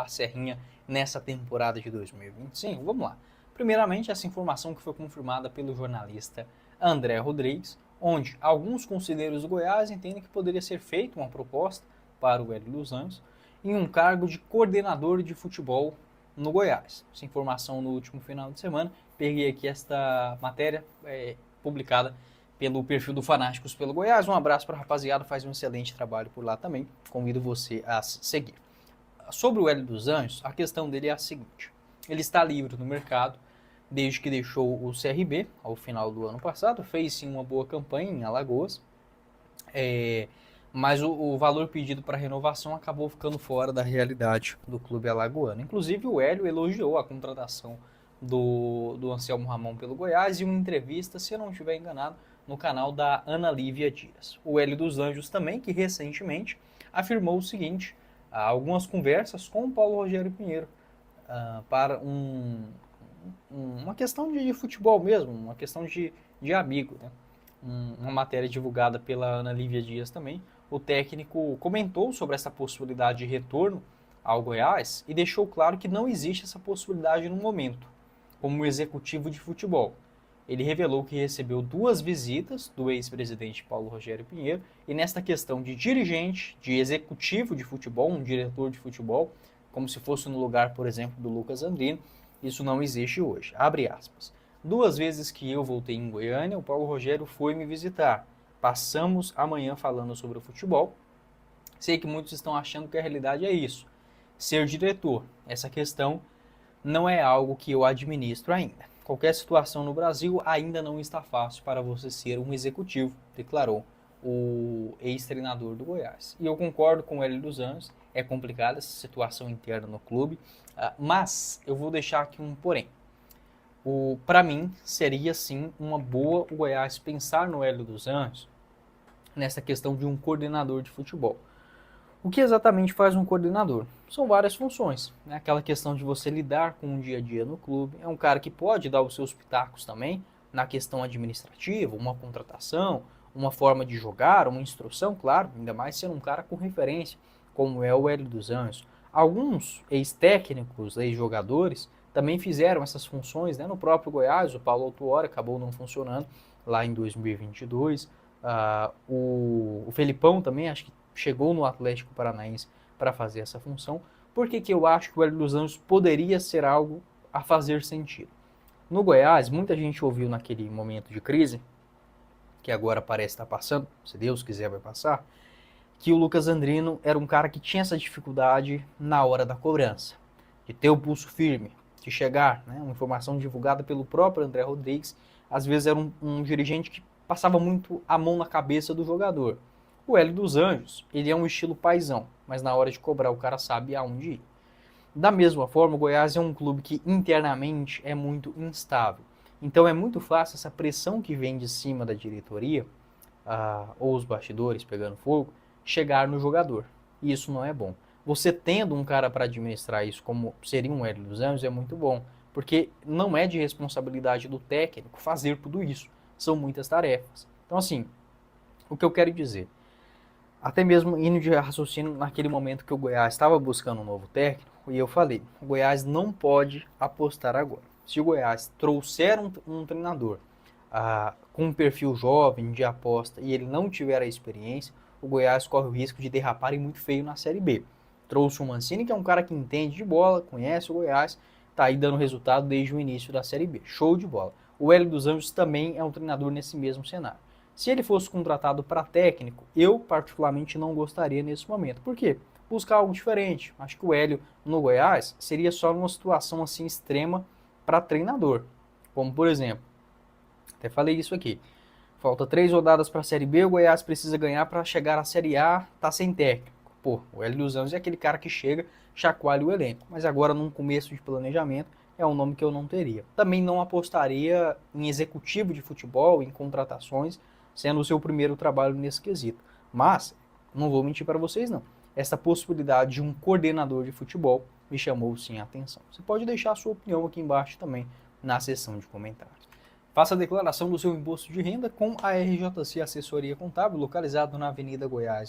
a Serrinha nessa temporada de 2025? Vamos lá. Primeiramente, essa informação que foi confirmada pelo jornalista André Rodrigues, onde alguns conselheiros do Goiás entendem que poderia ser feita uma proposta para o Hélio dos Anjos em um cargo de coordenador de futebol no Goiás. Essa informação no último final de semana. Peguei aqui esta matéria publicada pelo perfil do Fanáticos pelo Goiás. Um abraço para a rapaziada, faz um excelente trabalho por lá também. Convido você a seguir. Sobre o Hélio dos Anjos, a questão dele é a seguinte. Ele está livre no mercado, desde que deixou o CRB ao final do ano passado. Fez sim uma boa campanha em Alagoas. Mas o valor pedido para renovação acabou ficando fora da realidade do clube alagoano. Inclusive o Hélio elogiou a contratação do Anselmo Ramon pelo Goiás em uma entrevista, se eu não estiver enganado, no canal da Ana Lívia Dias. O Hélio dos Anjos também, que recentemente afirmou o seguinte, algumas conversas com o Paulo Rogério Pinheiro para uma questão de futebol mesmo, uma questão de amigo, né? Uma matéria divulgada pela Ana Lívia Dias também. O técnico comentou sobre essa possibilidade de retorno ao Goiás e deixou claro que não existe essa possibilidade no momento, como executivo de futebol. Ele revelou que recebeu 2 visitas do ex-presidente Paulo Rogério Pinheiro e nesta questão de dirigente, de executivo de futebol, um diretor de futebol, como se fosse no lugar, por exemplo, do Lucas Andrino, isso não existe hoje. Abre aspas. 2 vezes que eu voltei em Goiânia, o Paulo Rogério foi me visitar. Passamos a manhã falando sobre o futebol. Sei que muitos estão achando que a realidade é isso. Ser diretor, essa questão não é algo que eu administro ainda. Qualquer situação no Brasil ainda não está fácil para você ser um executivo, declarou o ex-treinador do Goiás. E eu concordo com o Hélio dos Anjos, é complicada essa situação interna no clube, mas eu vou deixar aqui um porém. Para mim, seria sim uma boa o Goiás pensar no Hélio dos Anjos nessa questão de um coordenador de futebol. O que exatamente faz um coordenador? São várias funções, né? Aquela questão de você lidar com o dia a dia no clube. É um cara que pode dar os seus pitacos também na questão administrativa, uma contratação, uma forma de jogar, uma instrução, claro, ainda mais sendo um cara com referência, como é o Hélio dos Anjos. Alguns ex-técnicos, ex-jogadores, também fizeram essas funções, né? No próprio Goiás, o Paulo Autuori acabou não funcionando lá em 2022. O Felipão também, acho que chegou no Atlético Paranaense para fazer essa função. Por que eu acho que o Hélio dos Anjos poderia ser algo a fazer sentido? No Goiás, muita gente ouviu naquele momento de crise, que agora parece estar passando, se Deus quiser vai passar, que o Lucas Andrino era um cara que tinha essa dificuldade na hora da cobrança, de ter o pulso firme, de chegar, né, uma informação divulgada pelo próprio André Rodrigues, às vezes era um dirigente que passava muito a mão na cabeça do jogador. O Hélio dos Anjos, ele é um estilo paizão, mas na hora de cobrar o cara sabe aonde ir. Da mesma forma, o Goiás é um clube que internamente é muito instável. Então é muito fácil essa pressão que vem de cima da diretoria, ou os bastidores pegando fogo, chegar no jogador. E isso não é bom. Você tendo um cara para administrar isso, como seria um Hélio dos Anjos, é muito bom. Porque não é de responsabilidade do técnico fazer tudo isso. São muitas tarefas. Então assim, o que eu quero dizer, até mesmo indo de raciocínio naquele momento que o Goiás estava buscando um novo técnico, e eu falei, o Goiás não pode apostar agora. Se o Goiás trouxer um treinador com um perfil jovem de aposta e ele não tiver a experiência, o Goiás corre o risco de derrapar e muito feio na Série B. Trouxe o Mancini, que é um cara que entende de bola, conhece o Goiás, está aí dando resultado desde o início da Série B. Show de bola. O Hélio dos Anjos também é um treinador nesse mesmo cenário. Se ele fosse contratado para técnico, eu particularmente não gostaria nesse momento. Por quê? Buscar algo diferente. Acho que o Hélio no Goiás seria só numa situação assim extrema para treinador. Como por exemplo, até falei isso aqui. Falta 3 rodadas para a Série B, o Goiás precisa ganhar para chegar à Série A, tá sem técnico. Pô, o Hélio dos Anjos é aquele cara que chega, chacoalha o elenco. Mas agora, num começo de planejamento, é um nome que eu não teria. Também não apostaria em executivo de futebol, em contratações, sendo o seu primeiro trabalho nesse quesito. Mas, não vou mentir para vocês não, essa possibilidade de um coordenador de futebol me chamou sim a atenção. Você pode deixar a sua opinião aqui embaixo também na seção de comentários. Faça a declaração do seu imposto de renda com a RJC Assessoria Contábil, localizado na Avenida Goiás,